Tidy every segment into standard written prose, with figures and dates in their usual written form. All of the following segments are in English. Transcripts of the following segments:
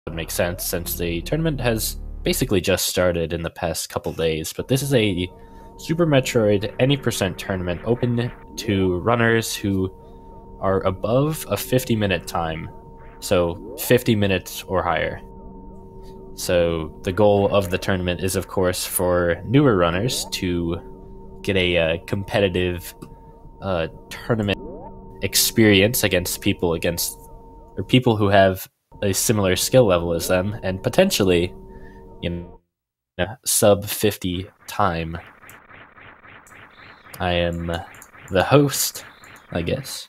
would make sense since the tournament has basically just started in the past couple days, but this is a Super Metroid any percent tournament open to runners who are above a 50-minute time, so 50 minutes or higher. So the goal of the tournament is, of course, for newer runners to get a competitive tournament experience against people who have a similar skill level as them, and potentially, sub 50 time. I am the host, I guess.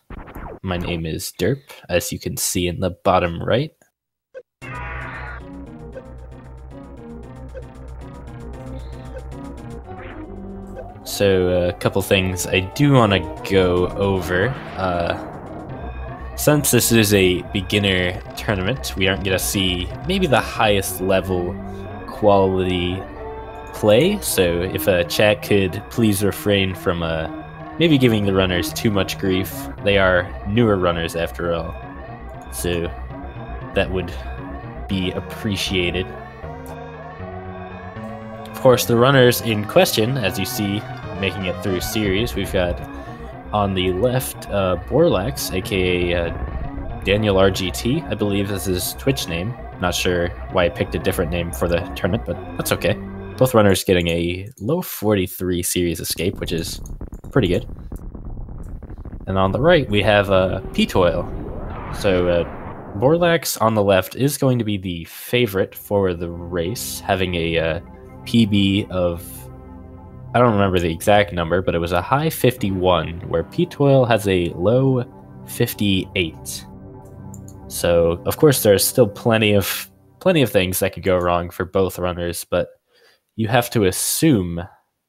My name is Derp, as you can see in the bottom right. So a couple things I do want to go over. Since this is a beginner tournament, we aren't going to see maybe the highest level quality play, so if a chat could please refrain from maybe giving the runners too much grief. They are newer runners after all, so that would be appreciated. Of course, the runners in question, as you see, making it through series, we've got on the left Borlax, aka Daniel RGT, I believe is his Twitch name. Not sure why I picked a different name for the tournament, but that's okay. Both runners getting a low 43 series escape, which is pretty good. And on the right, we have ptoil. So Borlax on the left is going to be the favorite for the race, having a PB of, I don't remember the exact number, but it was a high 51, where ptoil has a low 58. So, of course, there's still plenty of things that could go wrong for both runners, but you have to assume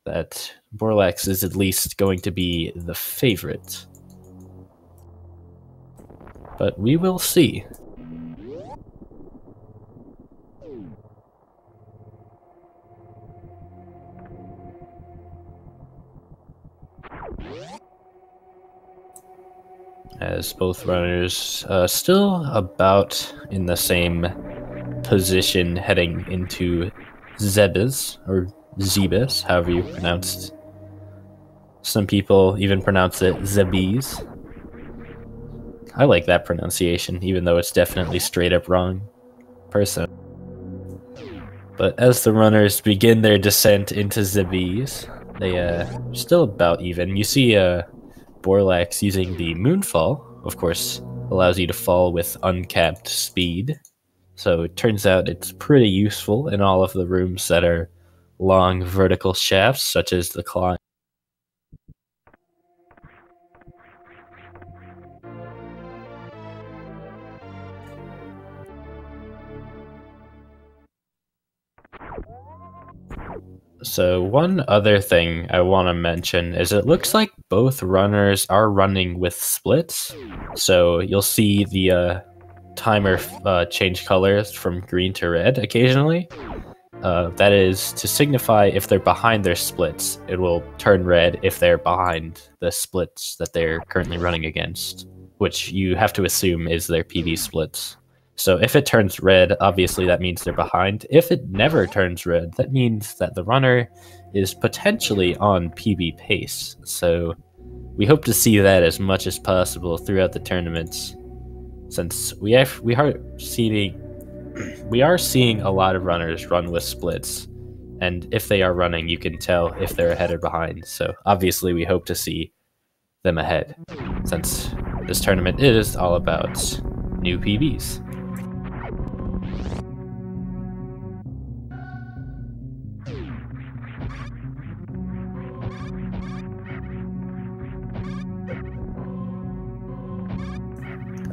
that Borlax is at least going to be the favorite. But we will see. As both runners still about in the same position heading into Zebes, or Zebes, however you pronounced. Some people even pronounce it Zebes. I like that pronunciation, even though it's definitely straight up wrong. Personally. But as the runners begin their descent into Zebes, they still about even. You see Borlax using the Moonfall, of course, allows you to fall with uncapped speed. So it turns out it's pretty useful in all of the rooms that are long vertical shafts, such as the climb. So one other thing I want to mention is it looks like both runners are running with splits. So you'll see the timer change colors from green to red occasionally. That is to signify if they're behind their splits. It will turn red if they're behind the splits that they're currently running against, which you have to assume is their PB splits. So if it turns red, obviously that means they're behind. If it never turns red, that means that the runner is potentially on PB pace. So we hope to see that as much as possible throughout the tournaments, since we are seeing a lot of runners run with splits, and if they are running, you can tell if they're ahead or behind. So obviously we hope to see them ahead, since this tournament is all about new PBs.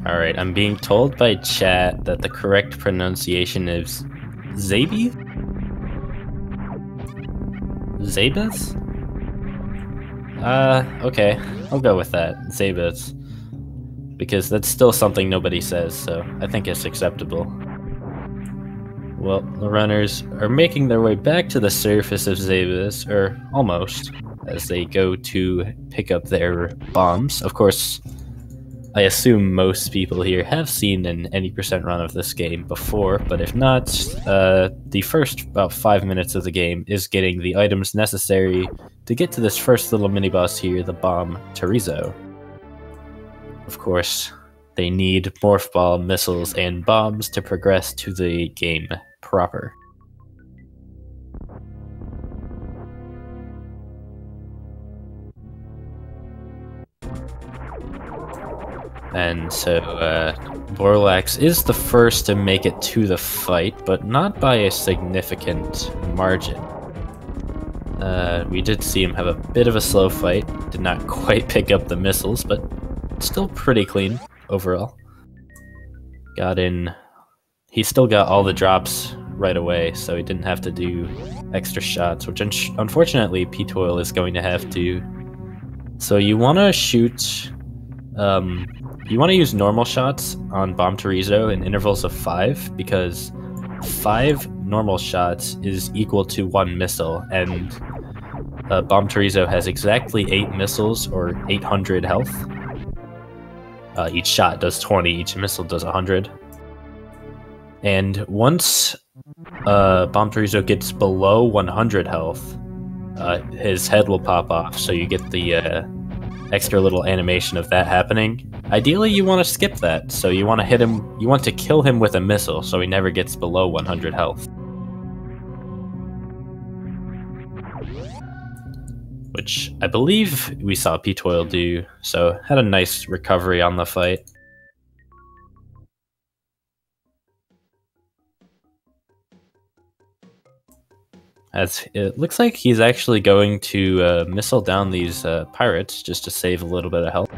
Alright, I'm being told by chat that the correct pronunciation is Zabi? Zabas? Okay, I'll go with that, Zabas. Because that's still something nobody says, so I think it's acceptable. Well, the runners are making their way back to the surface of Zabas, or almost, as they go to pick up their bombs. Of course, I assume most people here have seen an any percent run of this game before, but if not, the first about 5 minutes of the game is getting the items necessary to get to this first little mini-boss here, the bomb Torizo. Of course, they need morph ball, missiles, and bombs to progress to the game proper. And so, Borlax is the first to make it to the fight, but not by a significant margin. We did see him have a bit of a slow fight, did not quite pick up the missiles, but still pretty clean overall. Got in. He still got all the drops right away, so he didn't have to do extra shots, which unfortunately ptoil is going to have to. So you want to shoot. You want to use normal shots on Bomb Torizo in intervals of 5, because 5 normal shots is equal to 1 missile, and Bomb Torizo has exactly 8 missiles, or 800 health. Each shot does 20, each missile does 100. And once Bomb Torizo gets below 100 health, his head will pop off, so you get the extra little animation of that happening. Ideally, you want to skip that, so you want to hit him, you want to kill him with a missile, so he never gets below 100 health. Which I believe we saw ptoil do, so had a nice recovery on the fight. As it looks like he's actually going to missile down these pirates just to save a little bit of health.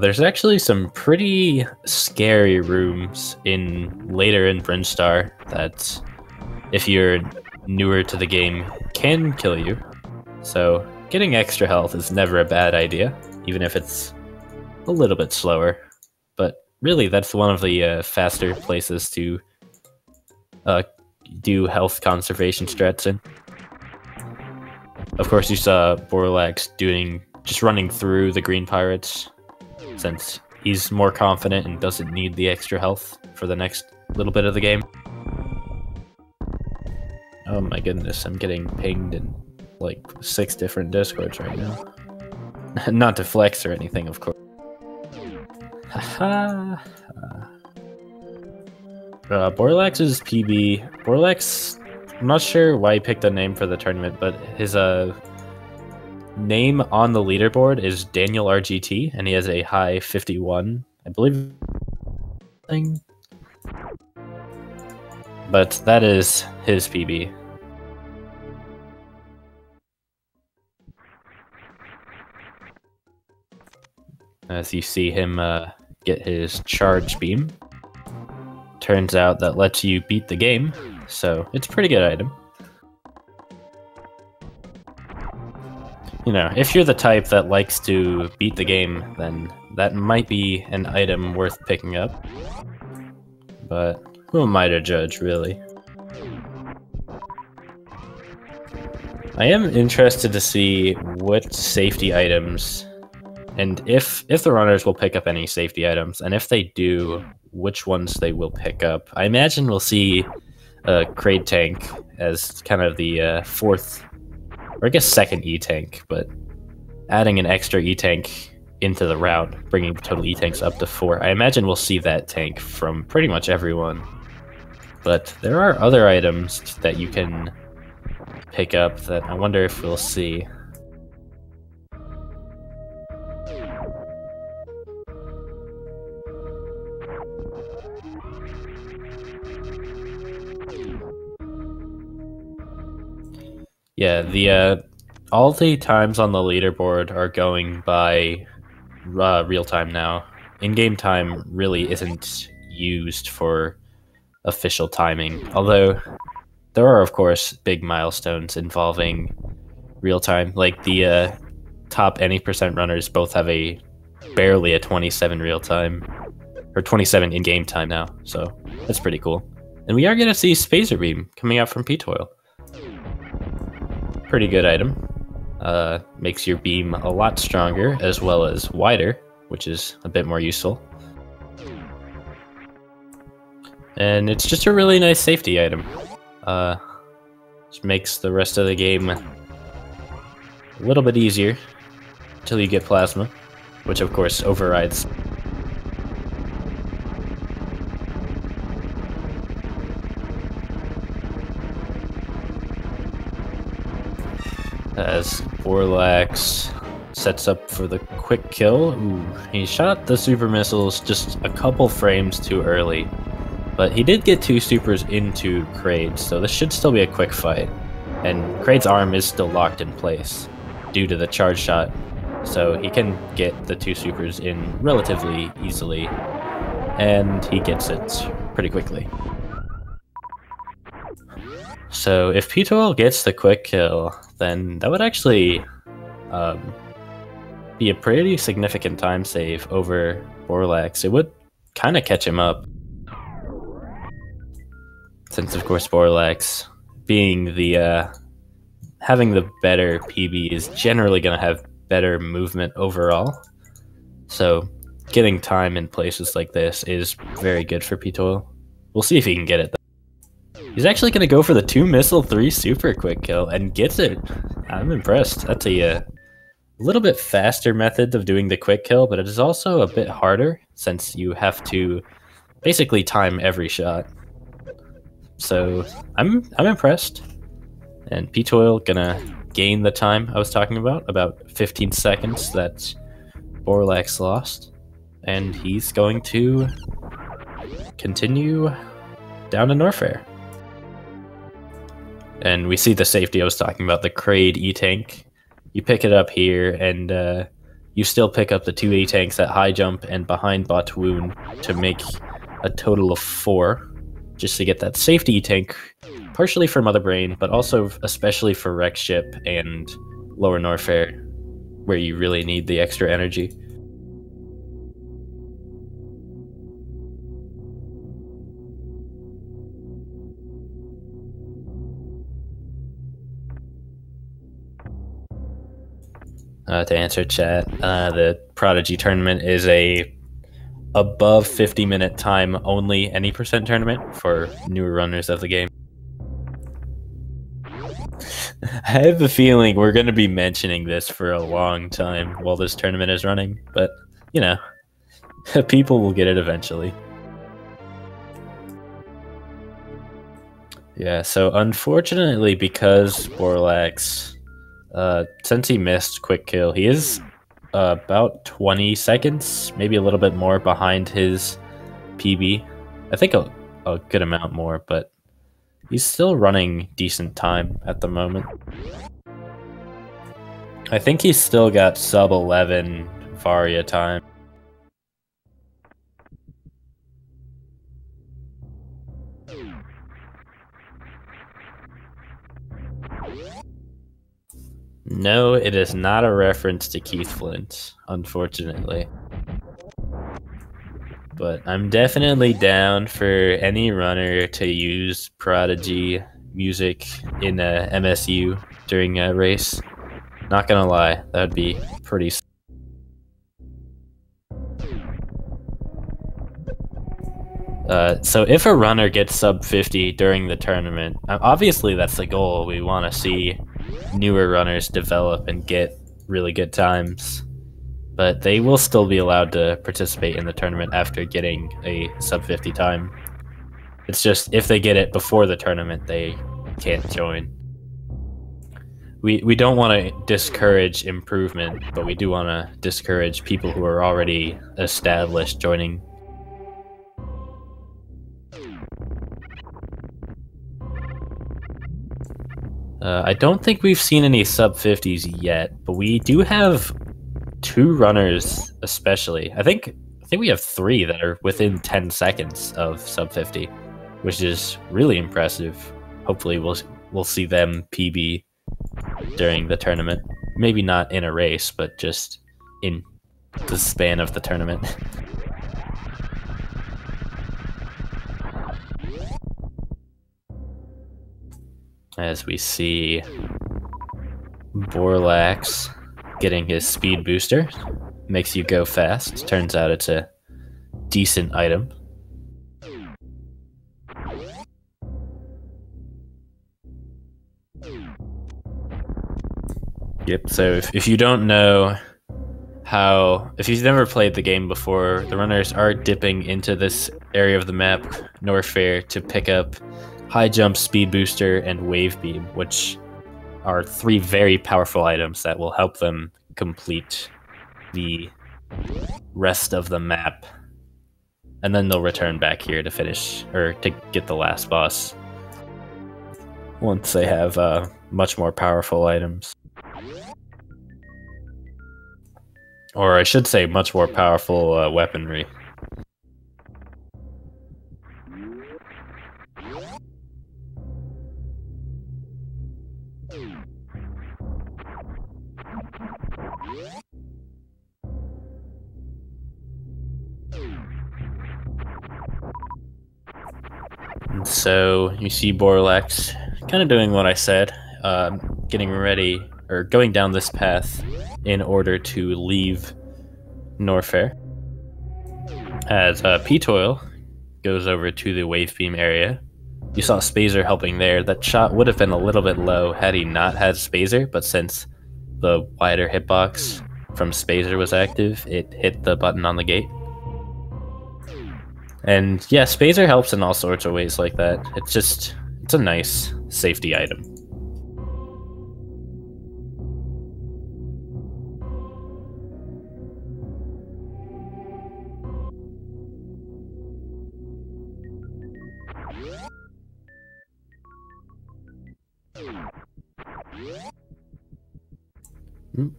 There's actually some pretty scary rooms later in Brinstar that, if you're newer to the game, can kill you. So getting extra health is never a bad idea, even if it's a little bit slower. But really, that's one of the faster places to do health conservation strats in. Of course, you saw Borlax just running through the green pirates, since he's more confident and doesn't need the extra health for the next little bit of the game. Oh my goodness, I'm getting pinged in like 6 different discords right now. Not to flex or anything, of course. Haha. Borlax's PB. Borlax, I'm not sure why he picked a name for the tournament, but his name on the leaderboard is Daniel RGT, and he has a high 51, I believe. But that is his PB. As you see him get his charge beam. Turns out that lets you beat the game, so it's a pretty good item. You know, if you're the type that likes to beat the game, then that might be an item worth picking up. But who am I to judge, really? I am interested to see what safety items, and if the runners will pick up any safety items, and if they do, which ones they will pick up. I imagine we'll see a Kraid tank as kind of the fourth, or I guess second E-tank, but adding an extra E-tank into the route, bringing the total E-tanks up to 4. I imagine we'll see that tank from pretty much everyone. But there are other items that you can pick up that I wonder if we'll see. Yeah, all the times on the leaderboard are going by real time now. In-game time really isn't used for official timing, although there are, of course, big milestones involving real time. Like the top any percent runners both have barely a 27 real time, or 27 in-game time now, so that's pretty cool. And we are going to see Spacer Beam coming out from ptoil. Pretty good item. Makes your beam a lot stronger as well as wider, which is a bit more useful. And it's just a really nice safety item. Just makes the rest of the game a little bit easier until you get plasma, which of course overrides. As Borlax sets up for the quick kill. Ooh, he shot the super missiles just a couple frames too early. But he did get 2 supers into Kraid, so this should still be a quick fight. And Kraid's arm is still locked in place due to the charge shot, so he can get the 2 supers in relatively easily, and he gets it pretty quickly. So if ptoil gets the quick kill, then that would actually be a pretty significant time save over Borlax. It would kind of catch him up. Since of course Borlax, being the having the better PB, is generally going to have better movement overall. So getting time in places like this is very good for ptoil. We'll see if he can get it though. He's actually going to go for the 2 missile 3 super quick kill and gets it. I'm impressed. That's a little bit faster method of doing the quick kill, but it is also a bit harder since you have to basically time every shot. So I'm impressed, and ptoil gonna gain the time I was talking about 15 seconds that Borlax lost, and he's going to continue down to Norfair. And we see the safety I was talking about, the Kraid E-Tank. You pick it up here, and you still pick up the 2 E-Tanks at high jump and behind Botwoon to make a total of 4. Just to get that safety tank, partially for Mother Brain, but also especially for Wreck Ship and Lower Norfair, where you really need the extra energy. To answer chat, the Prodigy Tournament is a above 50-minute time only any percent tournament for newer runners of the game. I have a feeling we're going to be mentioning this for a long time while this tournament is running, but you know, people will get it eventually. Yeah, so unfortunately, because Borlax, since he missed quick kill, he is about 20 seconds, maybe a little bit more behind his PB. I think a good amount more, but he's still running decent time at the moment. I think he's still got sub 11 Varia time. No, it is not a reference to Keith Flint, unfortunately. But I'm definitely down for any runner to use Prodigy music in a MSU during a race. Not gonna lie, that would be pretty. So if a runner gets sub 50 during the tournament, obviously that's the goal. We want to see newer runners develop and get really good times, but they will still be allowed to participate in the tournament after getting a sub 50 time. It's just if they get it before the tournament, they can't join. We don't want to discourage improvement, but we do want to discourage people who are already established joining. I don't think we've seen any sub 50s yet, but we do have 2 runners especially. I think we have 3 that are within 10 seconds of sub 50, which is really impressive. Hopefully we'll see them PB during the tournament. Maybe not in a race, but just in the span of the tournament. As we see Borlax getting his speed booster. makes you go fast. Turns out it's a decent item. Yep, so if you don't know if you've never played the game before, the runners are dipping into this area of the map, Norfair, to pick up High Jump, Speed Booster, and Wave Beam, which are 3 very powerful items that will help them complete the rest of the map. And then they'll return back here to finish, or to get the last boss, once they have much more powerful items. Or I should say much more powerful weaponry. And so you see Borlax kind of doing what I said, getting ready, or going down this path in order to leave Norfair. As ptoil goes over to the wave beam area. You saw Spazer helping there. That shot would have been a little bit low had he not had Spazer, but since the wider hitbox from Spazer was active, it hit the button on the gate. And yeah, Spazer helps in all sorts of ways like that. It's a nice safety item.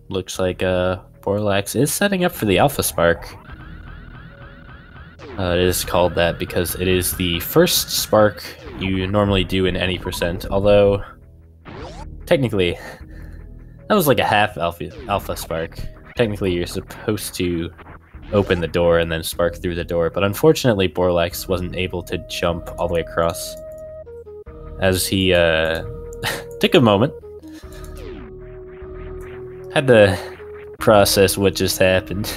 Looks like Borlax is setting up for the Alpha Spark. It is called that because it is the first spark you normally do in any percent, although technically that was like a half alpha spark. Technically you're supposed to open the door and then spark through the door, but unfortunately Borlax wasn't able to jump all the way across, as he took a moment, had to process what just happened.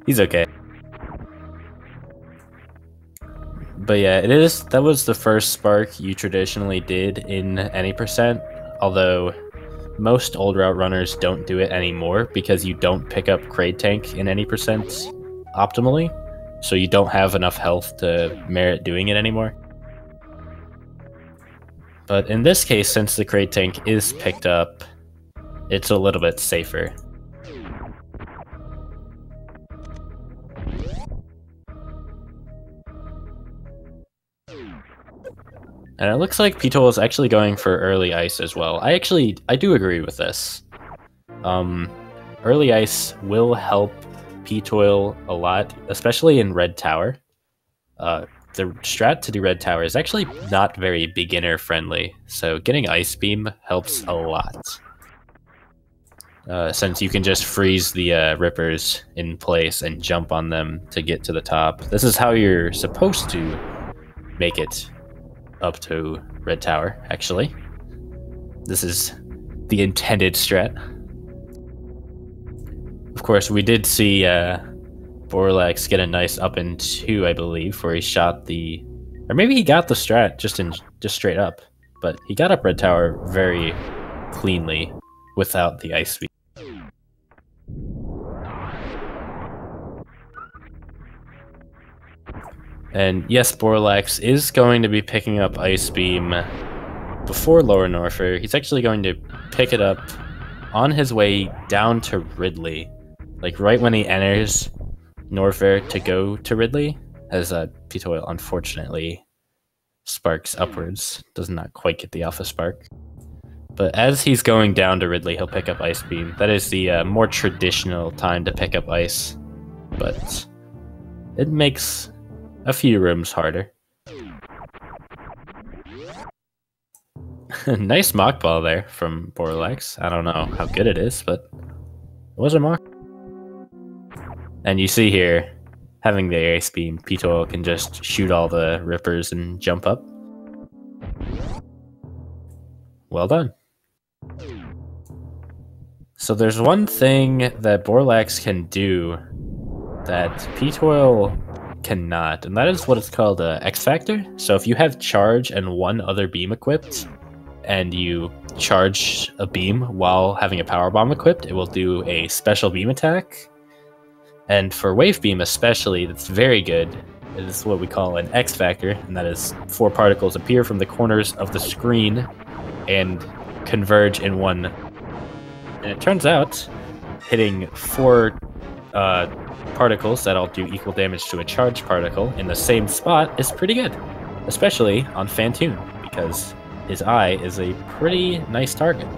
He's okay. But yeah, that was the first spark you traditionally did in any percent, although most old route runners don't do it anymore because you don't pick up Crate Tank in any percent optimally, so you don't have enough health to merit doing it anymore. But in this case, since the Crate Tank is picked up, it's a little bit safer. And it looks like ptoil is actually going for early ice as well. I do agree with this. Early ice will help ptoil a lot, especially in Red Tower. The strat to do Red Tower is actually not very beginner friendly, so getting Ice Beam helps a lot. Since you can just freeze the rippers in place and jump on them to get to the top. This is how you're supposed to make it up to Red Tower, actually. This is the intended strat. Of course, we did see Borlax get a nice up in 2, I believe, where he shot the... Or maybe he got the strat just straight up, but he got up Red Tower very cleanly without the ice speed. And yes, Borlax is going to be picking up Ice Beam before Lower Norfair. He's actually going to pick it up on his way down to Ridley. Like right when he enters Norfair to go to Ridley, as ptoil unfortunately sparks upwards. Does not quite get the Alpha Spark. But as he's going down to Ridley, he'll pick up Ice Beam. That is the more traditional time to pick up Ice. But it makes a few rooms harder. Nice mock ball there from Borlax. I don't know how good it is, but it was a mock. And you see here, having the Ice Beam, ptoil can just shoot all the rippers and jump up. Well done. So there's one thing that Borlax can do that ptoil cannot, and that is what is called a X Factor. So if you have charge and one other beam equipped, and you charge a beam while having a power bomb equipped, it will do a special beam attack. And for wave beam especially, that's very good. It is what we call an X Factor, and that is 4 particles appear from the corners of the screen and converge in one. And it turns out hitting 4 particles that'll do equal damage to a charged particle in the same spot is pretty good, especially on Phantoon, because his eye is a pretty nice target.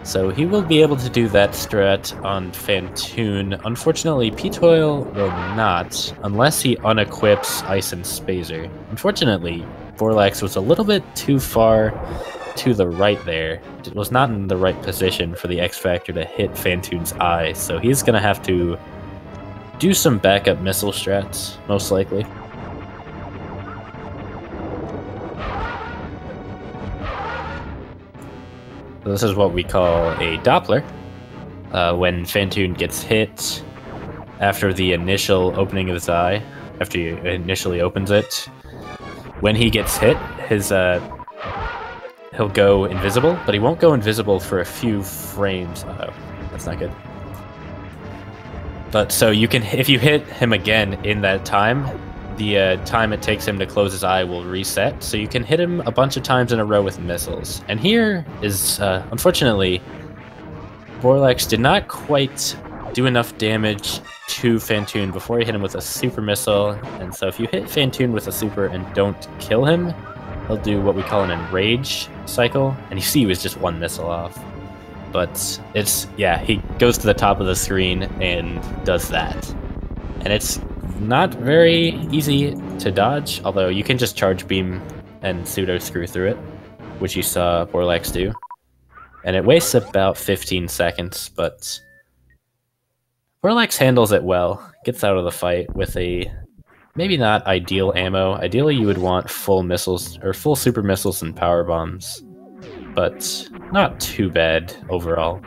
So he will be able to do that strat on Phantoon. Unfortunately, ptoil will not, unless he unequips Ice and Spazer. Unfortunately, Borlax was a little bit too far to the right there. It was not in the right position for the X Factor to hit Phantoon's eye, so he's going to have to do some backup missile strats, most likely. This is what we call a Doppler. When Phantoon gets hit after the initial opening of his eye, after he initially opens it, when he gets hit, his he'll go invisible, but he won't go invisible for a few frames. Uh-oh, that's not good. But so you can, if you hit him again in that time, the time it takes him to close his eye will reset, so you can hit him a bunch of times in a row with missiles. And here is, unfortunately, Borlax did not quite do enough damage to Phantoon before he hit him with a super missile, and so if you hit Phantoon with a super and don't kill him, he'll do what we call an enrage cycle, and you see he was just 1 missile off. But it's, yeah, he goes to the top of the screen and does that. And it's not very easy to dodge, although you can just charge beam and pseudo screw through it, which you saw Borlax do. And it wastes about 15 seconds, but Borlax handles it well, gets out of the fight with a maybe not ideal ammo. Ideally you would want full missiles, or full super missiles and power bombs, but not too bad overall.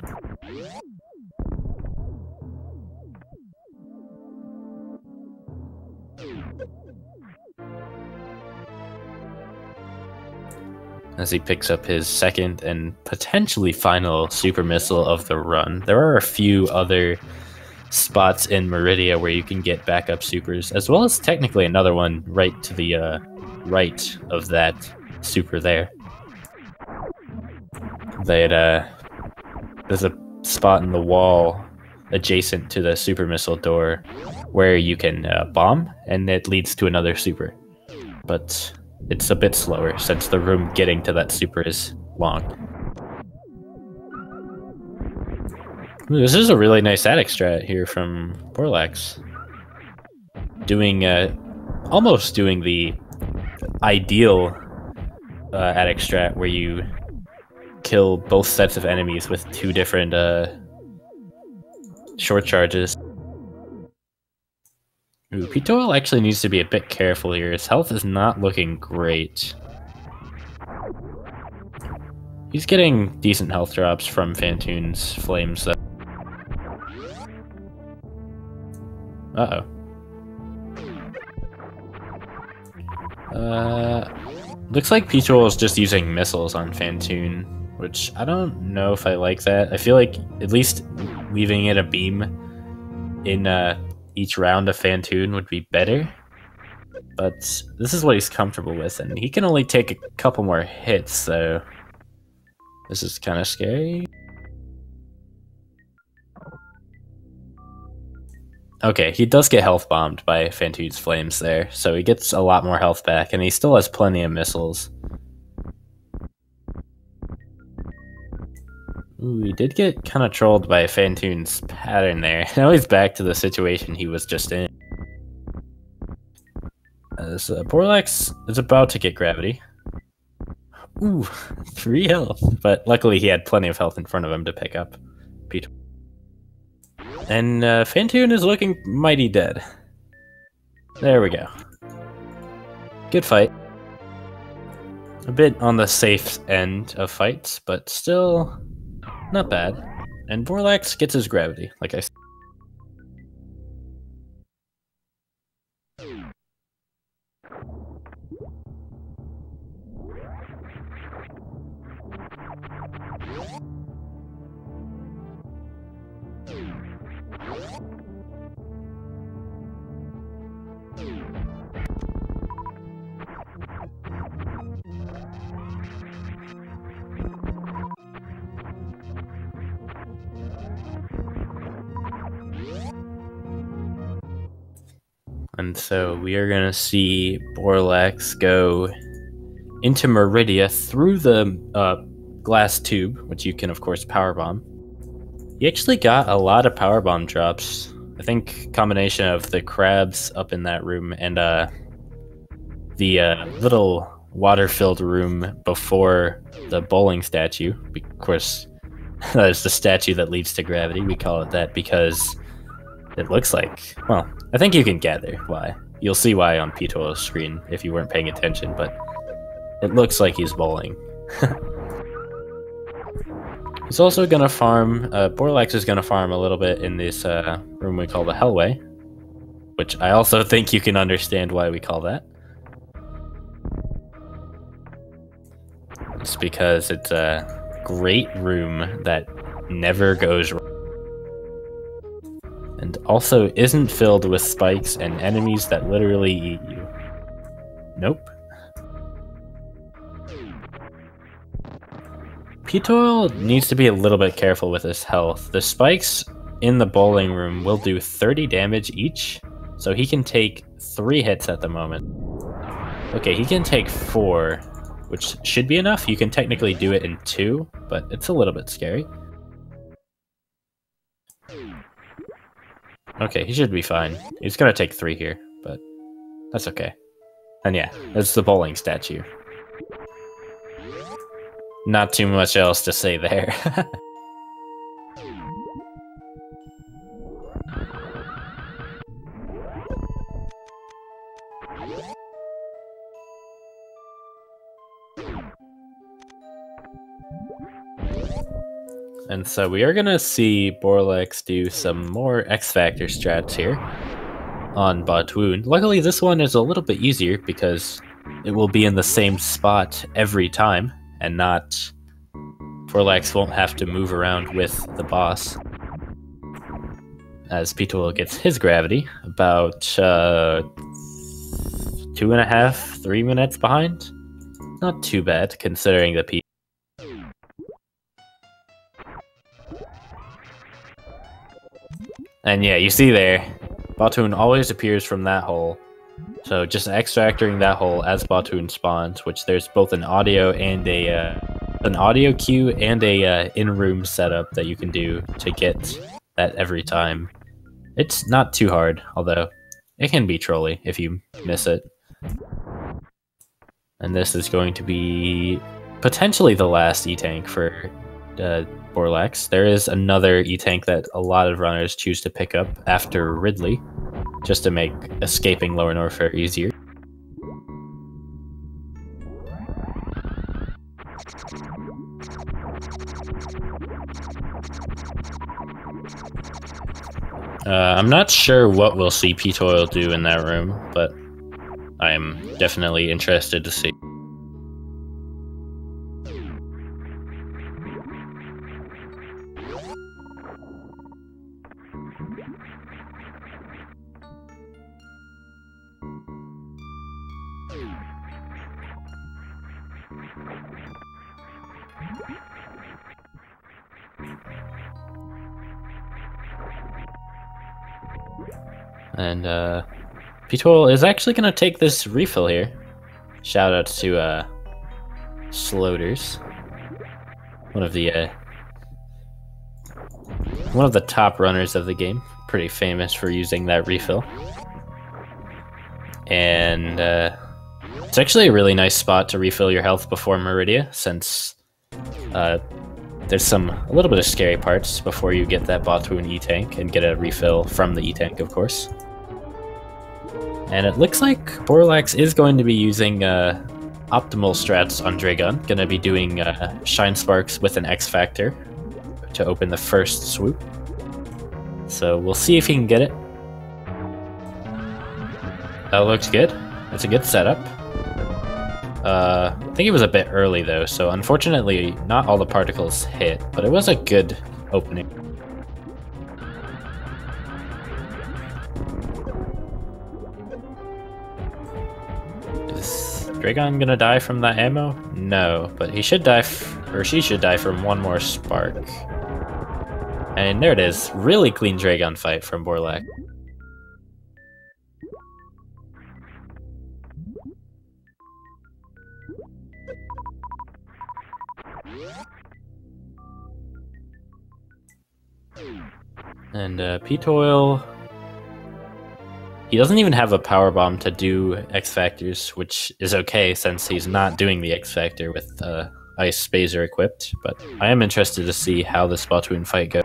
As he picks up his second and potentially final super missile of the run. There are a few other spots in Meridia where you can get backup supers, as well as technically another one right to the right of that super there. There's a spot in the wall adjacent to the super missile door where you can bomb, and it leads to another super. But it's a bit slower since the room getting to that super is long. Ooh, this is a really nice attic strat here from Borlax. Doing, almost doing the ideal attic strat where you kill both sets of enemies with 2 different short charges. Ooh, ptoil actually needs to be a bit careful here. His health is not looking great. He's getting decent health drops from Phantoon's flames, though. Uh-oh. Looks like ptoil is just using missiles on Phantoon, which I don't know if I like that. I feel like at least leaving it a beam in each round of Phantoon would be better, but this is what he's comfortable with, and he can only take a couple more hits, so this is kind of scary. Okay, he does get health bombed by Phantoon's flames there, so he gets a lot more health back, and he still has plenty of missiles. Ooh, he did get kind of trolled by Phantoon's pattern there. Now he's back to the situation he was just in. As Borlax is about to get gravity. Ooh, 3 health. But luckily he had plenty of health in front of him to pick up. And Phantoon is looking mighty dead. There we go. Good fight. A bit on the safe end of fights, but still Not bad. And Borlax gets his gravity, like I said. And so we are going to see Borlax go into Meridia through the glass tube, which you can, of course, powerbomb. He actually got a lot of powerbomb drops. I think combination of the crabs up in that room and the little water-filled room before the bowling statue. Of course, that is the statue that leads to gravity. We call it that because it looks like, well, I think you can gather why. You'll see why on ptoil's screen if you weren't paying attention, but it looks like he's bowling. He's also gonna farm, Borlax is gonna farm a little bit in this room we call the Hellway, which I also think you can understand why we call that. It's because it's a great room that never goes wrong. And also isn't filled with spikes and enemies that literally eat you. Nope. ptoil needs to be a little bit careful with his health. The spikes in the bowling room will do 30 damage each, so he can take 3 hits at the moment. Okay, he can take 4, which should be enough. You can technically do it in 2, but it's a little bit scary. Okay, he should be fine. He's gonna take 3 here, but that's okay. And yeah, that's the bowling statue. Not too much else to say there. And so we are gonna see Borlax do some more X Factor strats here on Botwoon. Luckily this one is a little bit easier because it will be in the same spot every time and not... Borlax won't have to move around with the boss. As ptoil gets his gravity, about 2.5, 3 minutes behind. Not too bad considering the P. And yeah, you see there, Botwoon always appears from that hole. So just extracting that hole as Botwoon spawns, which there's both an audio and an audio cue and a in-room setup that you can do to get that every time. It's not too hard, although it can be trolly if you miss it. And this is going to be potentially the last E-Tank for Borlax. There is another E-Tank that a lot of runners choose to pick up after Ridley, just to make escaping Lower Norfair easier. I'm not sure what we'll see ptoil do in that room, but I am definitely interested to see. And ptoil is actually going to take this refill here. Shout out to Sloters, one of the top runners of the game. Pretty famous for using that refill. And it's actually a really nice spot to refill your health before Meridia, since there's a little bit of scary parts before you get that Botwoon E-Tank and get a refill from the E-Tank, of course. And it looks like Borlax is going to be using optimal strats on Dragon. Gonna be doing Shine Sparks with an X Factor, to open the first swoop. So we'll see if he can get it. That looks good. That's a good setup. I think it was a bit early though, so unfortunately not all the particles hit, but it was a good opening. Is Dragon gonna die from that ammo? No, but he should die, or she should die from one more spark. And there it is. Really clean Dragon fight from Borlax. And ptoil, he doesn't even have a power bomb to do X Factors, which is okay since he's not doing the X Factor with Ice Spazer equipped, but I am interested to see how the Splatoon fight goes.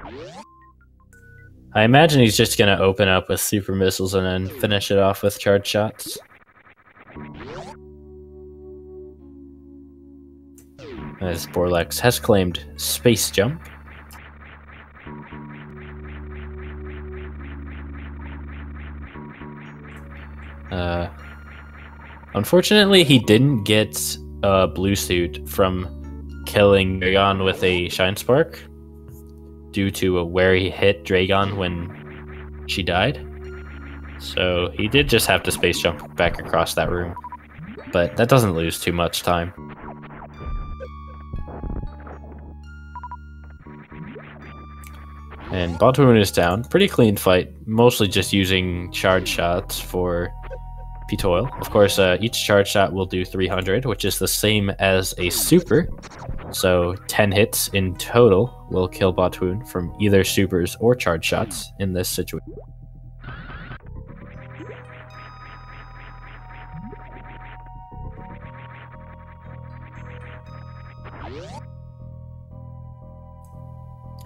I imagine he's just gonna open up with super missiles and then finish it off with charge shots. As Borlax has claimed space jump. Unfortunately, he didn't get a blue suit from killing Dragon with a Shine Spark due to where he hit Dragon when she died. So he did just have to space jump back across that room, but that doesn't lose too much time. And Botwoon is down. Pretty clean fight, mostly just using charge shots for ptoil. Of course, each charge shot will do 300, which is the same as a super. So 10 hits in total will kill Botwoon from either supers or charge shots in this situation.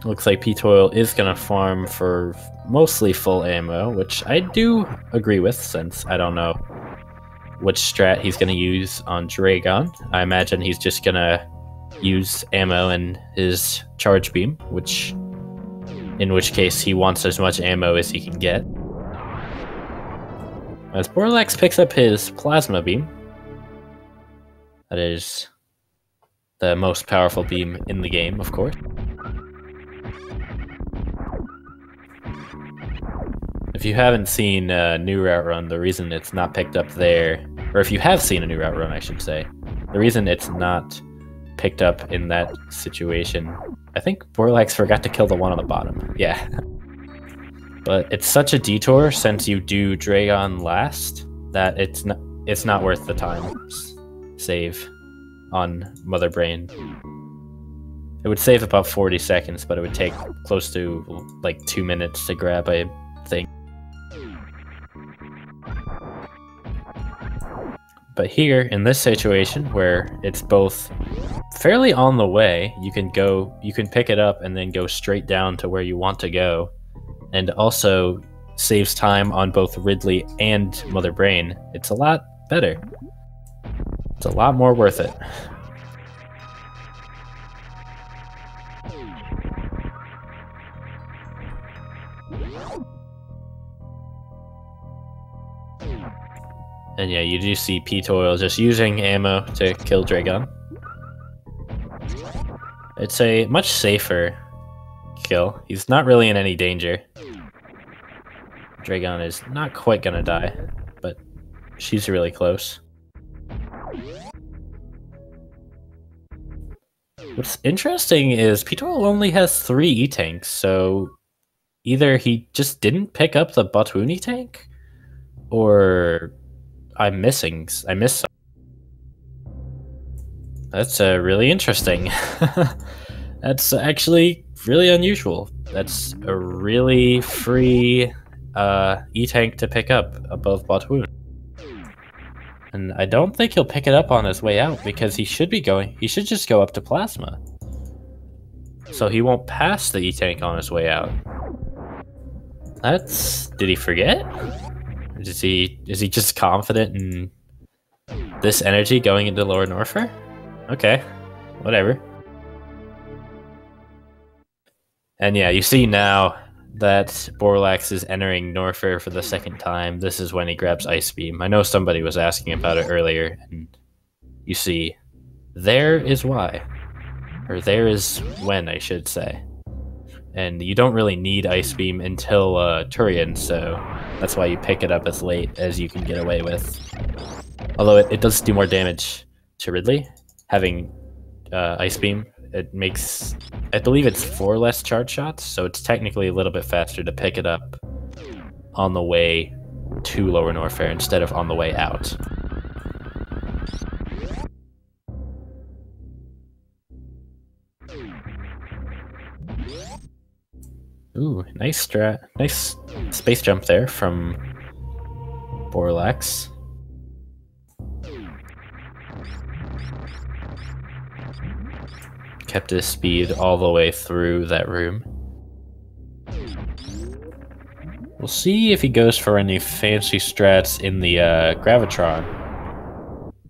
Looks like ptoil is going to farm for mostly full ammo, which I do agree with since I don't know which strat he's going to use on Dragon. I imagine he's just going to use ammo in his charge beam, in which case he wants as much ammo as he can get. As Borlax picks up his plasma beam, that is the most powerful beam in the game, of course. If you haven't seen New Route Run, the reason it's not picked up there, or if you have seen a New Route Run, I should say, the reason it's not picked up in that situation, I think Borlax forgot to kill the one on the bottom. Yeah. But it's such a detour since you do Dragon last that it's not worth the time save on Mother Brain. It would save about 40 seconds, but it would take close to like 2 minutes to grab a thing. But here, in this situation, where it's both fairly on the way, you can pick it up and then go straight down to where you want to go, and also saves time on both Ridley and Mother Brain. It's a lot better. It's a lot more worth it. And yeah, you do see ptoil just using ammo to kill Dragon. It's a much safer kill. He's not really in any danger. Dragon is not quite gonna die, but she's really close. What's interesting is ptoil only has 3 E-tanks, so either he just didn't pick up the Botwoon E-tank, or I missed some. That's really interesting. That's actually really unusual. That's a really free E-tank to pick up above Botwoon. And I don't think he'll pick it up on his way out because he should just go up to Plasma. So he won't pass the E-tank on his way out. Did he forget? Is he just confident in this energy going into Lower Norfair? Okay, whatever. And yeah, you see now that Borlax is entering Norfair for the second time. This is when he grabs Ice Beam. I know somebody was asking about it earlier, and you see, there is why. Or there is when, I should say. And you don't really need Ice Beam until Turian, so that's why you pick it up as late as you can get away with. Although it does do more damage to Ridley, having Ice Beam. It makes, I believe it's 4 less charge shots, so it's technically a little bit faster to pick it up on the way to Lower Norfair instead of on the way out. Ooh, nice strat. Nice space jump there from Borlax. Kept his speed all the way through that room. We'll see if he goes for any fancy strats in the Gravitron.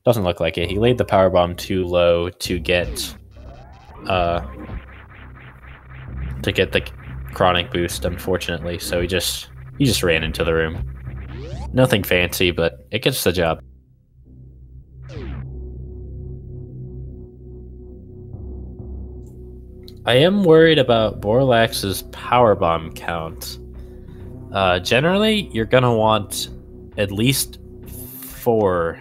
Doesn't look like it. He laid the power bomb too low to get the chronic boost, unfortunately. So he just ran into the room. Nothing fancy, but it gets the job. I am worried about Borlax's power bomb count. Generally, you're gonna want at least 4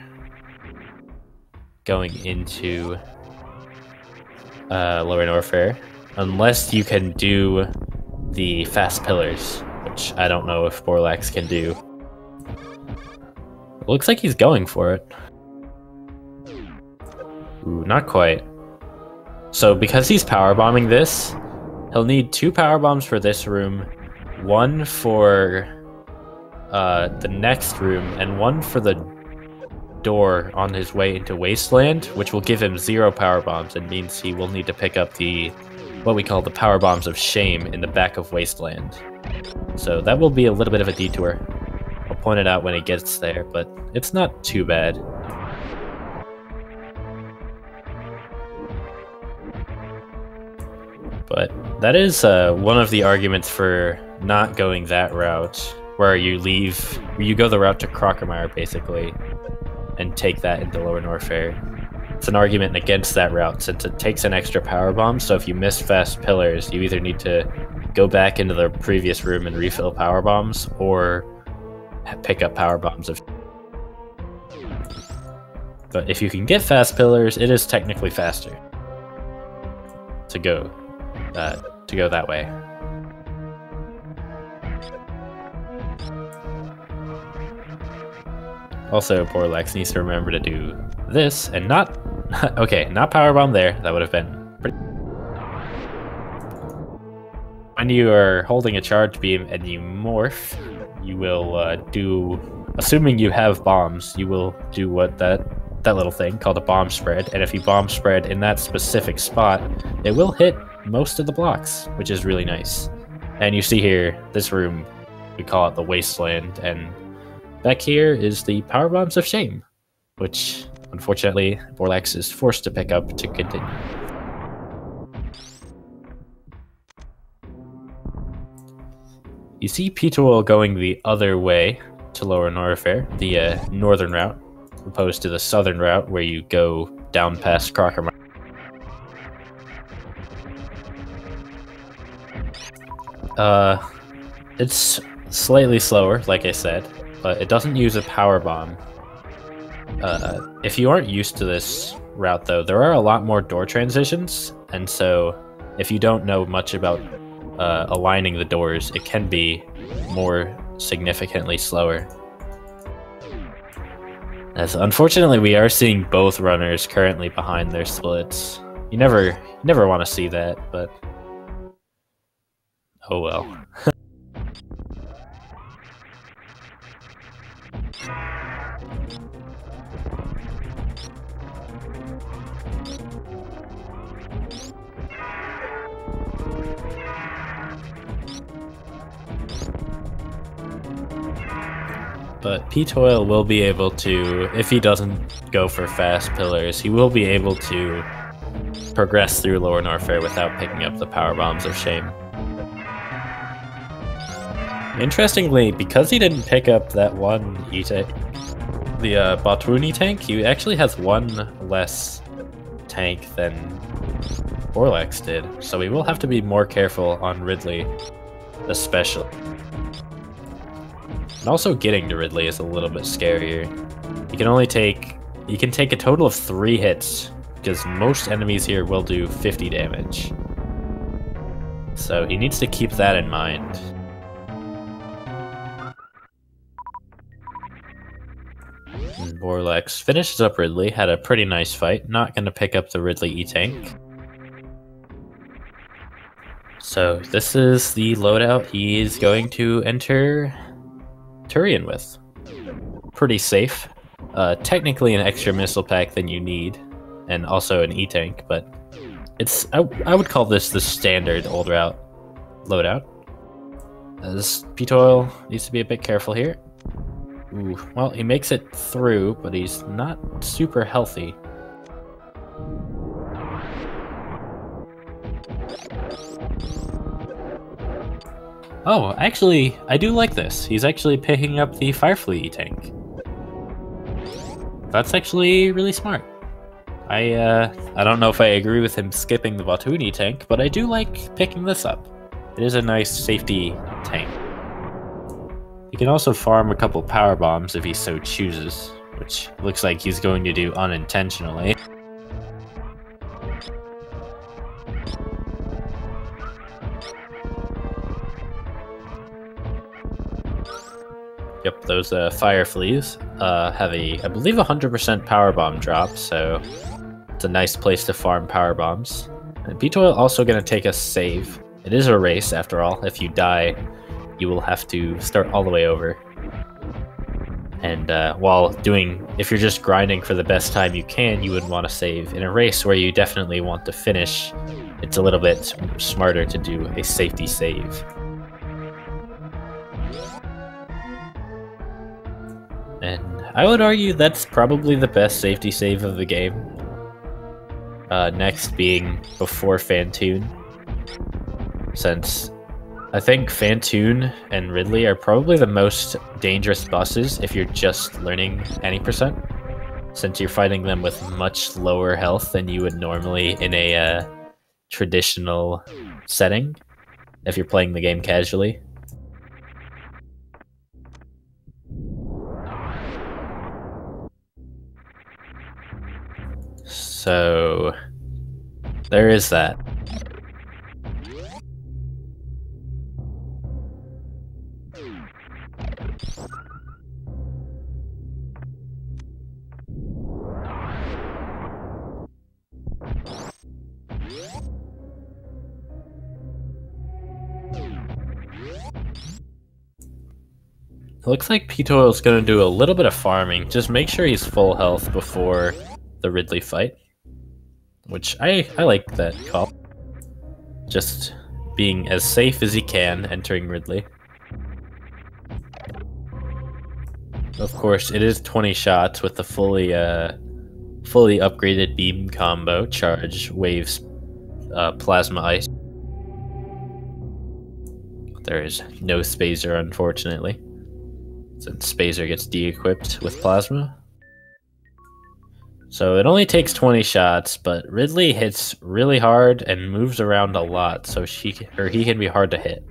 going into Lower Norfair, unless you can do the fast pillars, which I don't know if Borlax can do. It looks like he's going for it. Ooh, not quite. So because he's power bombing this, he'll need 2 power bombs for this room, 1 for the next room, and 1 for the door on his way into Wasteland, which will give him 0 power bombs and means he will need to pick up what we call the power bombs of shame in the back of Wasteland. So that will be a little bit of a detour. I'll point it out when he gets there, but it's not too bad. But that is one of the arguments for not going that route, where you go the route to Crockermire, basically, and take that into Lower Norfair. It's an argument against that route, since it takes an extra power bomb, so if you miss fast pillars, you either need to go back into the previous room and refill power bombs, or pick up power bombs. But if you can get fast pillars, it is technically faster to go that way. Also, Borlax needs to remember to do this and not okay, not powerbomb there. That would have been pretty. When you are holding a charge beam and you morph, you will assuming you have bombs, you will do what that little thing called a bomb spread, and if you bomb spread in that specific spot, it will hit most of the blocks, which is really nice. And you see here, this room, we call it the Wasteland, and back here is the Power Bombs of Shame, which, unfortunately, Borlax is forced to pick up to continue. You see ptoil going the other way to Lower Norfair, the northern route, opposed to the southern route where you go down past Crockermire. It's slightly slower, like I said, but it doesn't use a power bomb. If you aren't used to this route, though, there are a lot more door transitions, and so if you don't know much about aligning the doors, it can be more significantly slower. As unfortunately, we are seeing both runners currently behind their splits. You never want to see that, but oh well. But ptoil will be able to, if he doesn't go for fast pillars, he will be able to progress through Lower Norfair without picking up the Power Bombs of Shame. Interestingly, because he didn't pick up that one E-tank, the Batuni tank, he actually has one less tank than Borlax did, so we will have to be more careful on Ridley, especially. And also getting to Ridley is a little bit scarier. You can take a total of 3 hits, because most enemies here will do 50 damage. So he needs to keep that in mind. And Borlax finishes up Ridley, had a pretty nice fight, not going to pick up the Ridley E-tank. So this is the loadout he's going to enter Turian with. Pretty safe. Technically an extra missile pack than you need, and also an E-tank, but I would call this the standard old route loadout. This ptoil needs to be a bit careful here. Ooh, well, he makes it through, but he's not super healthy. Oh, actually, I do like this. He's actually picking up the Firefly tank. That's actually really smart. I don't know if I agree with him skipping the Batuni tank, but I do like picking this up. It is a nice safety tank. He can also farm a couple power bombs if he so chooses, which looks like he's going to do unintentionally. Yep, those fire fleas have I believe 100% power bomb drop, so it's a nice place to farm power bombs. And ptoil also going to take a save. It is a race after all. If you die, you will have to start all the way over. And if you're just grinding for the best time you can, you would want to save. In a race where you definitely want to finish, it's a little bit smarter to do a safety save. And I would argue that's probably the best safety save of the game. Next being before Phantoon. Since I think Phantoon and Ridley are probably the most dangerous bosses if you're just learning any percent. Since you're fighting them with much lower health than you would normally in a traditional setting, if you're playing the game casually. So there is that. It looks like ptoil is going to do a little bit of farming. Just make sure he's full health before the Ridley fight. Which I like that call. Just being as safe as he can entering Ridley. Of course, it is 20 shots with the fully upgraded beam combo, charge, waves, plasma ice. There is no Spazer, unfortunately, since Spazer gets de-equipped with plasma. So it only takes 20 shots, but Ridley hits really hard and moves around a lot, so he can be hard to hit.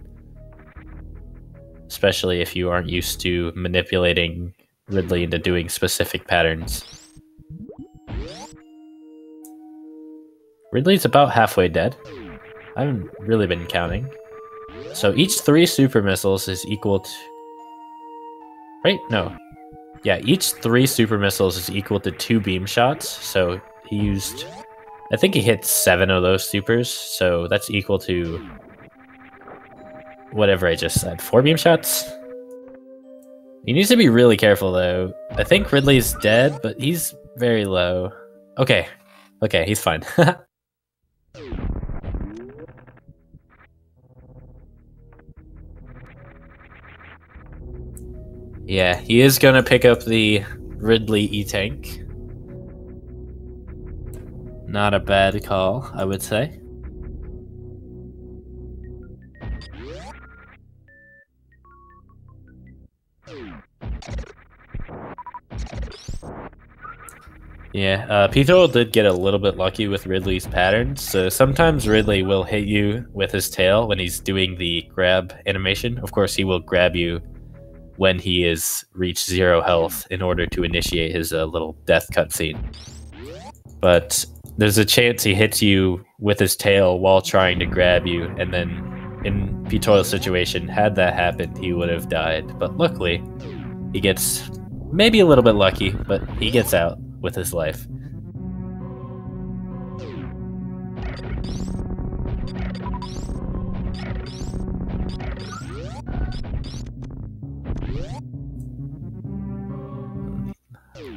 Especially if you aren't used to manipulating Ridley into doing specific patterns. Ridley's about halfway dead. I haven't really been counting. So each 3 super missiles is equal to... Right? No. Yeah, each 3 super missiles is equal to 2 beam shots, so he used... I think he hit 7 of those supers, so that's equal to... whatever I just said. 4 beam shots? He needs to be really careful, though. I think Ridley's dead, but he's very low. Okay. Okay, he's fine. Yeah, he is gonna pick up the Ridley E-tank. Not a bad call, I would say. Yeah, ptoil did get a little bit lucky with Ridley's patterns, so sometimes Ridley will hit you with his tail when he's doing the grab animation. Of course, he will grab you when he is reached 0 health in order to initiate his little death cutscene. But there's a chance he hits you with his tail while trying to grab you, and then in ptoil's situation, had that happened, he would have died. But luckily, he gets maybe a little bit lucky, but he gets out with his life.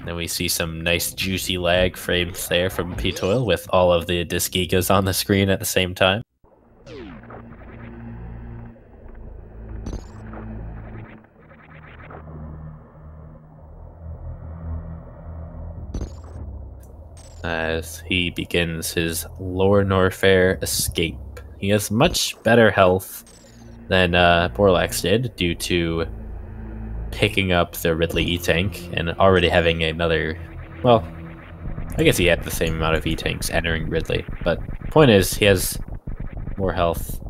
Then we see some nice juicy lag frames there from ptoil with all of the disc gigas on the screen at the same time. As he begins his Lore Norfair escape. He has much better health than Borlax did due to picking up the Ridley E-Tank and already having another... Well, I guess he had the same amount of E-Tanks entering Ridley, but point is, he has more health.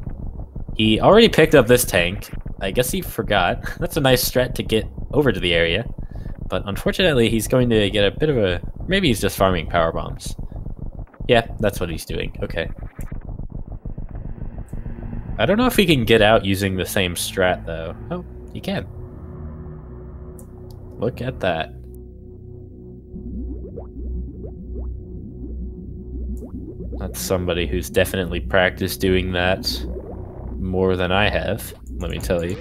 He already picked up this tank. I guess he forgot. That's a nice strat to get over to the area. But unfortunately, he's going to get a bit of a... Maybe he's just farming power bombs. Yeah, that's what he's doing. Okay. I don't know if he can get out using the same strat, though. Oh, he can. Look at that. That's somebody who's definitely practiced doing that more than I have, let me tell you.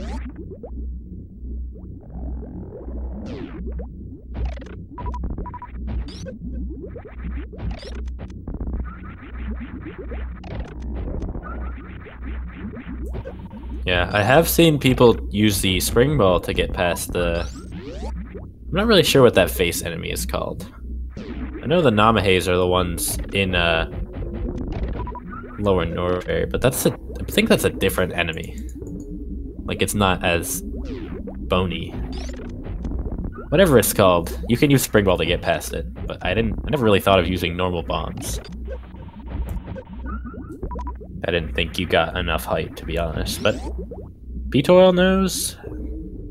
Yeah, I have seen people use the spring ball to get past the... I'm not really sure what that face enemy is called. I know the Namahes are the ones in Lower Norway, but that's I think that's a different enemy. Like, it's not as bony. Whatever it's called, you can use spring ball to get past it, but I never really thought of using normal bombs. I didn't think you got enough height, to be honest, but ptoil knows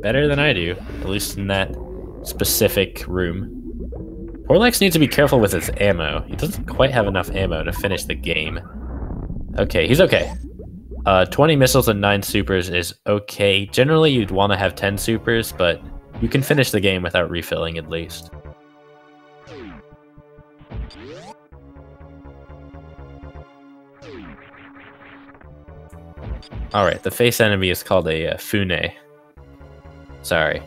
better than I do, at least in that specific room. Borlax needs to be careful with his ammo. He doesn't quite have enough ammo to finish the game. Okay, he's okay. 20 missiles and 9 supers is okay. Generally, you'd want to have 10 supers, but you can finish the game without refilling at least. Alright, the face enemy is called a Fune. Sorry.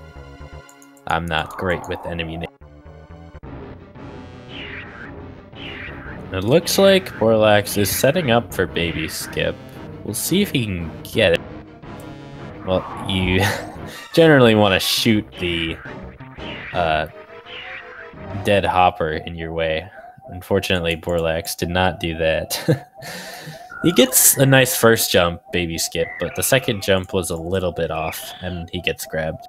I'm not great with enemy names. It looks like Borlax is setting up for Baby Skip. We'll see if he can get it. Well, you generally want to shoot the dead hopper in your way. Unfortunately, Borlax did not do that. He gets a nice first jump, Baby Skip, but the second jump was a little bit off, and he gets grabbed.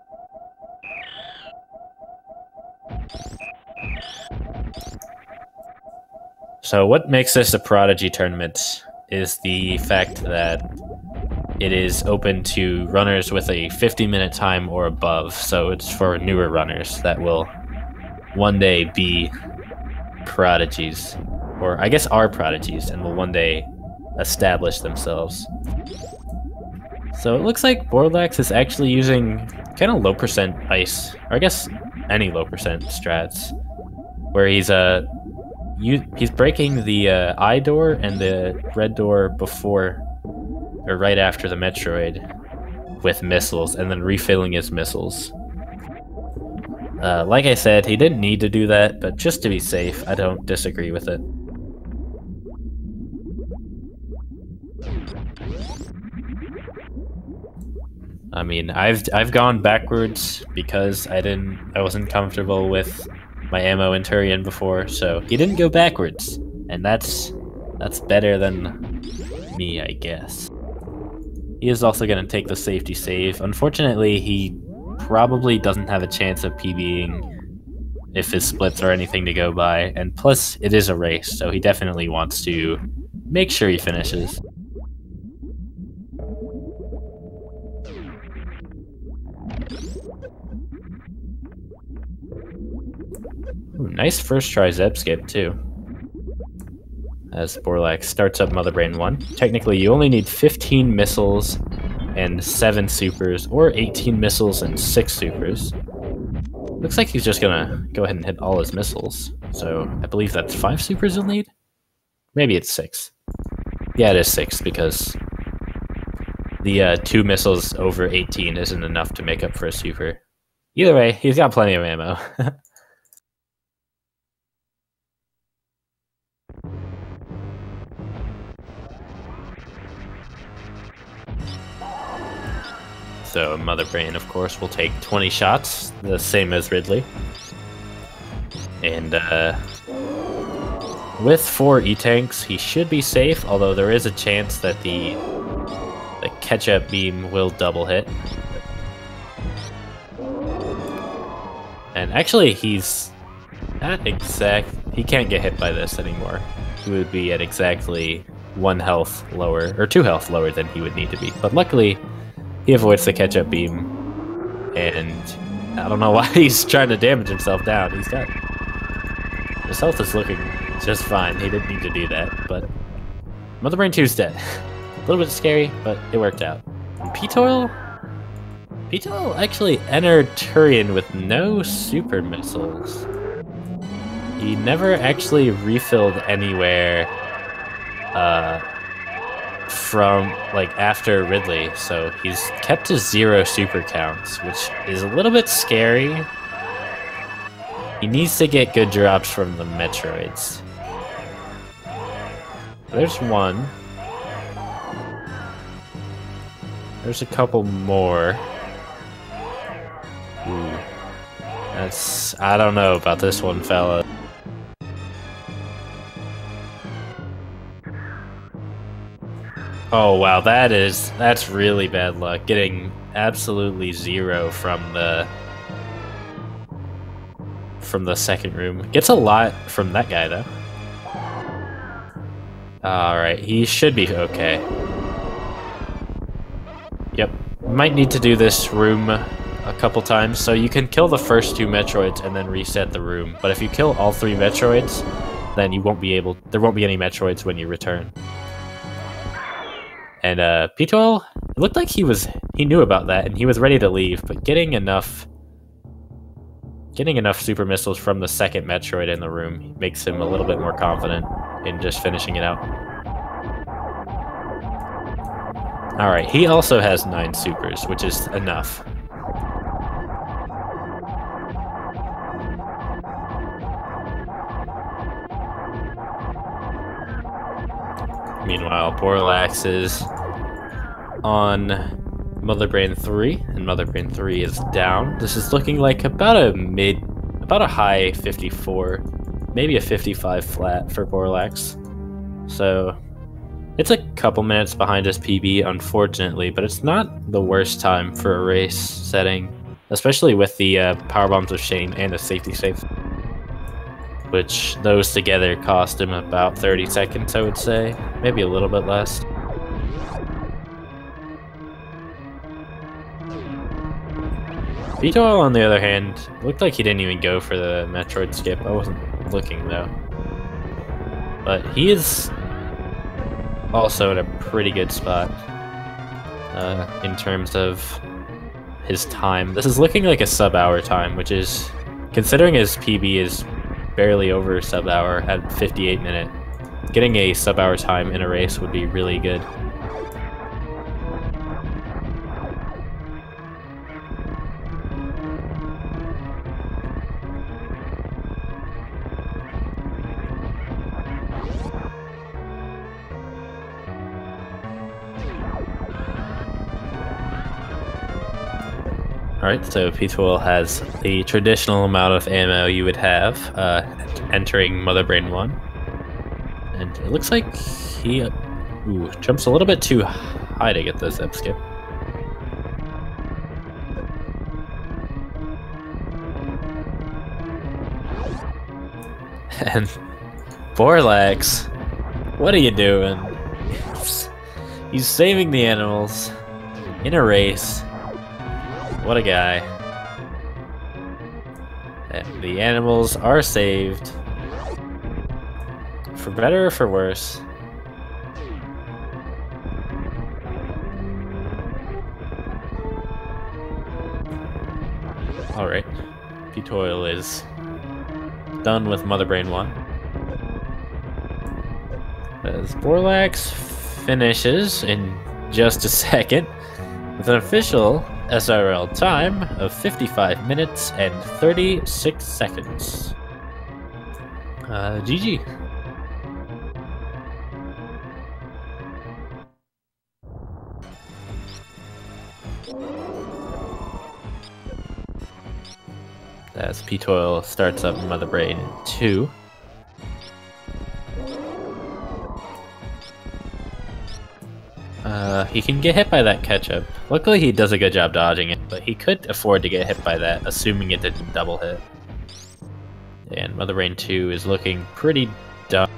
So what makes this a Prodigy Tournament is the fact that it is open to runners with a 50-minute time or above, so it's for newer runners that will one day be prodigies, or I guess are prodigies, and will one day establish themselves. So it looks like Borlax is actually using kind of low percent ice, or I guess any low percent strats, where he's breaking the eye door and the red door before or right after the Metroid with missiles, and then refilling his missiles. Like I said, he didn't need to do that, but just to be safe, I don't disagree with it. I mean, I've gone backwards because I wasn't comfortable with my ammo in Turian before, so he didn't go backwards, and that's better than me, I guess. He is also going to take the safety save. Unfortunately, he probably doesn't have a chance of PBing if his splits are anything to go by, and plus it is a race, so he definitely wants to make sure he finishes. Ooh, nice first try Zeb skip too. As Borlax starts up Mother Brain 1. Technically, you only need 15 missiles and 7 supers, or 18 missiles and 6 supers. Looks like he's just gonna go ahead and hit all his missiles. So I believe that's 5 supers you'll need? Maybe it's 6. Yeah, it is 6, because the 2 missiles over 18 isn't enough to make up for a super. Either way, he's got plenty of ammo. So Mother Brain, of course, will take 20 shots, the same as Ridley. And with 4 E-Tanks, he should be safe, although there is a chance that the catch-up beam will double hit. And actually, he's at he can't get hit by this anymore. He would be at exactly 1 health lower, or 2 health lower than he would need to be. But luckily, he avoids the catch-up beam, and I don't know why he's trying to damage himself down. His health is looking just fine. He didn't need to do that, but Mother Brain 2's dead. A little bit scary, but it worked out. And ptoil actually entered Turian with no super missiles. He never actually refilled anywhere from like after Ridley, so he's kept to 0 super counts, which is a little bit scary. He needs to get good drops from the Metroids. There's one. There's a couple more. Ooh. I don't know about this one, fella. Oh wow, that's really bad luck. Getting absolutely 0 from the second room. Gets a lot from that guy though. Alright, he should be okay. Yep. Might need to do this room a couple times, so you can kill the first 2 Metroids and then reset the room. But if you kill all 3 Metroids, then there won't be any Metroids when you return. And ptoil, it looked like he knew about that and he was ready to leave, but getting enough super missiles from the second Metroid in the room makes him a little bit more confident in just finishing it out. Alright, he also has 9 supers, which is enough. Meanwhile, Borlax is on Mother Brain 3, and Mother Brain 3 is down. This is looking like about a high 54, maybe a 55 flat for Borlax. So it's a couple minutes behind his PB, unfortunately, but it's not the worst time for a race setting, especially with the Power Bombs of Shame and the Safety Safe, which those together cost him about 30 seconds, I would say. Maybe a little bit less. ptoil, on the other hand, looked like he didn't even go for the Metroid skip. I wasn't looking, though. But he is also in a pretty good spot in terms of his time. This is looking like a sub-hour time, which is, considering his PB is barely over sub-hour at 58 minutes, getting a sub-hour time in a race would be really good. Alright, so ptoil has the traditional amount of ammo you would have entering Mother Brain 1. And it looks like he jumps a little bit too high to get the zip skip. And Borlax, what are you doing? He's saving the animals in a race. What a guy. And the animals are saved. For better or for worse. Alright. Ptoil is done with Mother Brain 1. As Borlax finishes in just a second with an official SRL time of 55 minutes and 36 seconds. GG. As ptoil starts up Mother Brain 2. He can get hit by that ketchup. Luckily he does a good job dodging it, but he could afford to get hit by that, assuming it didn't double hit. And Mother Brain 2 is looking pretty dumb.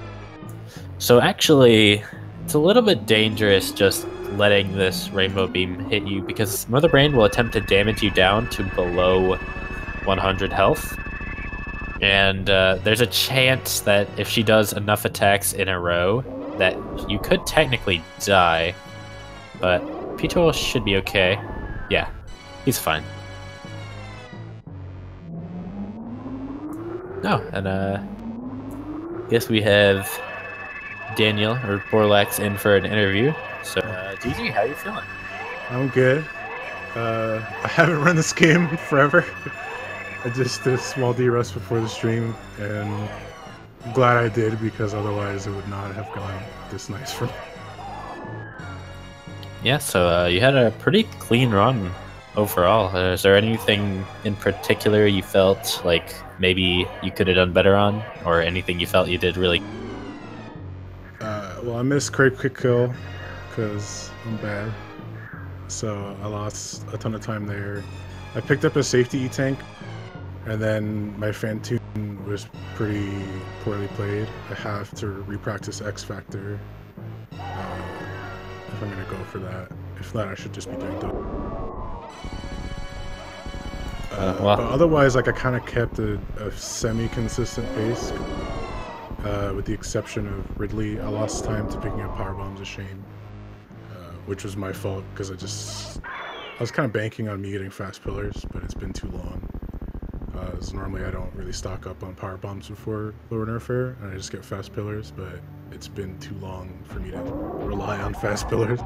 So actually, it's a little bit dangerous just letting this Rainbow Beam hit you, because Mother Brain will attempt to damage you down to below 100 health. And there's a chance that if she does enough attacks in a row, that you could technically die. But ptoil should be okay. Yeah, he's fine. Oh, and guess we have Daniel, or Borlax, in for an interview. So, DG, how you feeling? I'm good. I haven't run this game forever. I just did a small D-Rust before the stream, and I'm glad I did, because otherwise it would not have gone this nice for me. Yeah, so you had a pretty clean run overall. Is there anything in particular you felt like maybe you could have done better on, or anything you felt you did really? Well, I missed quick kill because I'm bad, so I lost a ton of time there. I picked up a safety E-tank, and then my Phantom was pretty poorly played. I have to repractice X Factor if I'm gonna go for that. If not, I should just be doing that. But otherwise, like, I kind of kept a semi-consistent pace, with the exception of Ridley. I lost time to picking up power bombs, a shame, which was my fault, because I was kind of banking on me getting fast pillars, but it's been too long. So normally I don't really stock up on power bombs before lower nerf fair, and I just get fast pillars, but it's been too long for me to rely on fast pillars.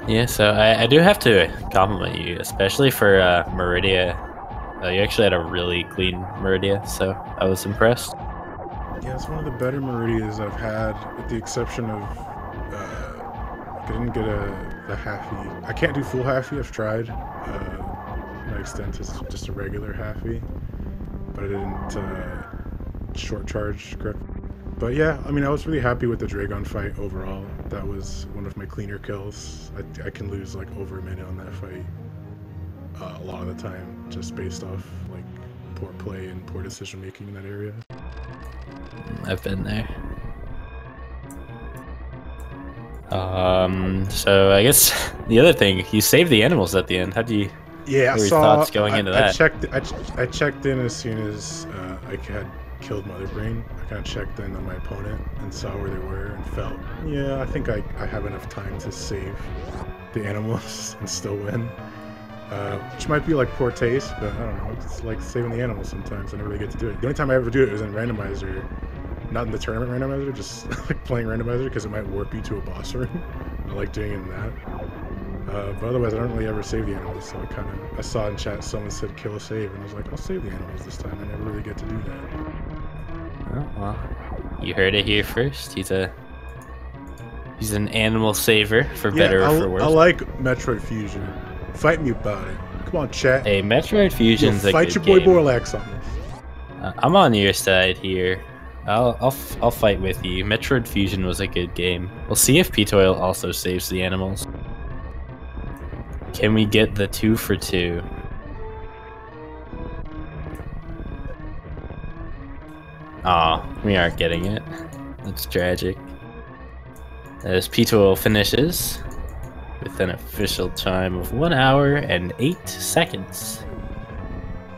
Yeah, so I do have to compliment you, especially for Meridia. You actually had a really clean Meridia, so I was impressed. Yeah, it's one of the better Meridias I've had, with the exception of I didn't get the halfie. I can't do full halfie, I've tried. My extent is just a regular halfie, but I didn't short charge correct. But yeah, I mean, I was really happy with the Dragon fight overall. That was one of my cleaner kills. I can lose like over a minute on that fight a lot of the time, just based off like poor play and poor decision making in that area. I've been there. So I guess the other thing, you saved the animals at the end. How do you? Yeah, what were your thoughts going into that? I checked in as soon as I had killed Mother Brain. I kind of checked in on my opponent and saw where they were and felt, yeah, I think I have enough time to save the animals and still win. Which might be like poor taste, but I don't know. It's like saving the animals sometimes. I never really get to do it. The only time I ever do it is in randomizer, not in the tournament randomizer, just like playing randomizer, because it might warp you to a boss room. I like doing it in that. But otherwise, I don't really ever save the animals, so I saw in chat someone said kill a save, and I was like, I'll save the animals this time. I never really get to do that. Oh, well, you heard it here first. He's an animal saver, for better or for worse. I like Metroid Fusion. Fight me about it. Come on, chat. Hey, Metroid Fusion's a good game. Fight your boy Borlax on this. I'm on your side here. I'll fight with you. Metroid Fusion was a good game. We'll see if ptoil also saves the animals. Can we get the 2 for 2? Aw, we aren't getting it. That's tragic. As ptoil finishes with an official time of 1 hour and 8 seconds.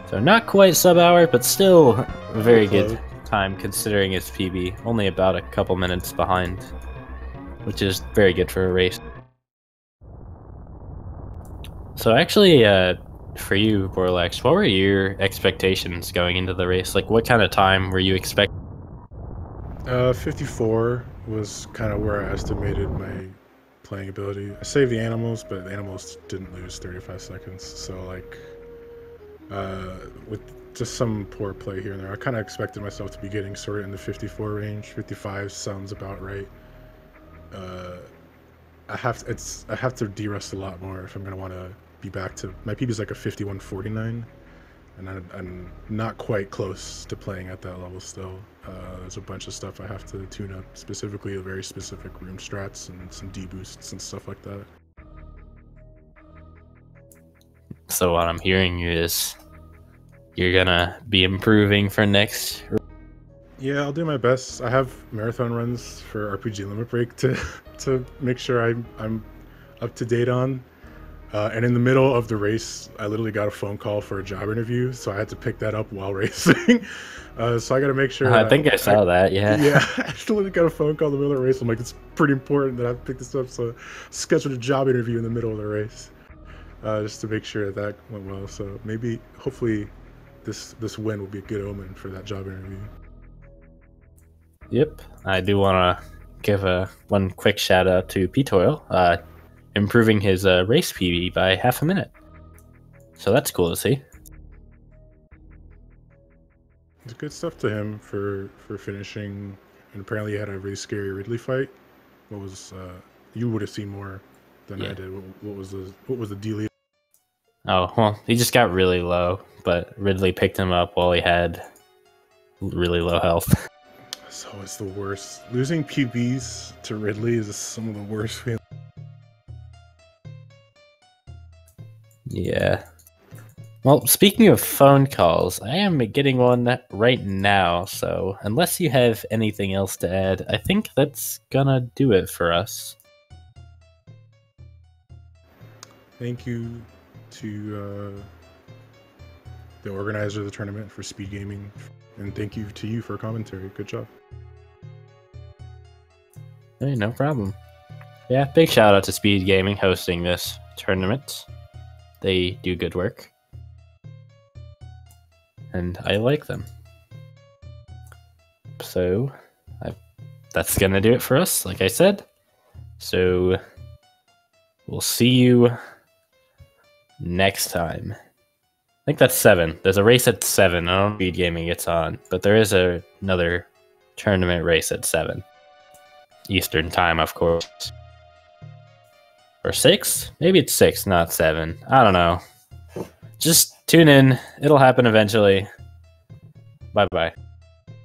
So not quite sub-hour, but still a very good time considering it's PB. Only about a couple minutes behind, which is very good for a race. So actually, for you, Borlax, what were your expectations going into the race? Like, what kind of time were you expecting? 54 was kind of where I estimated my playing ability. I saved the animals, but the animals didn't lose 35 seconds. So like, with just some poor play here and there, I kind of expected myself to be getting sort of in the 54 range. 55 sounds about right. I have to de-rest a lot more if I'm gonna want to be back to my PB is like a 51.49, and I'm not quite close to playing at that level still. There's a bunch of stuff I have to tune up, specifically a very specific room strats and some deboosts and stuff like that. So what I'm hearing is you're gonna be improving for next. Yeah, I'll do my best. I have marathon runs for RPG Limit Break to make sure I'm up to date on. And in the middle of the race, I literally got a phone call for a job interview, so I had to pick that up while racing. So I got to make sure. I think I saw that. Yeah. Yeah, I literally got a phone call in the middle of the race. I'm like, it's pretty important that I pick this up. So I scheduled a job interview in the middle of the race, just to make sure that went well. So maybe, hopefully, this win will be a good omen for that job interview. Yep, I do want to give one quick shout out to ptoil, improving his race PB by half a minute. So that's cool to see. It's good stuff to him for finishing, and apparently he had a really scary Ridley fight. What was you would have seen more than I did. What was the deal? Oh well, he just got really low, but Ridley picked him up while he had really low health. So it's the worst. Losing PBs to Ridley is some of the worst feelings. Yeah. Well, speaking of phone calls, I am getting one right now, so unless you have anything else to add, I think that's gonna do it for us. Thank you to the organizer of the tournament for Speed Gaming, and thank you to you for commentary. Good job. Hey, no problem. Yeah, big shout out to Speed Gaming hosting this tournament. They do good work. And I like them. So, that's gonna do it for us, like I said. So, we'll see you next time. I think that's 7. There's a race at 7. I don't know if Speed Gaming gets on, but there is another tournament race at 7. Eastern time, of course. Or 6? Maybe it's 6, not 7. I don't know. Just tune in. It'll happen eventually. Bye-bye.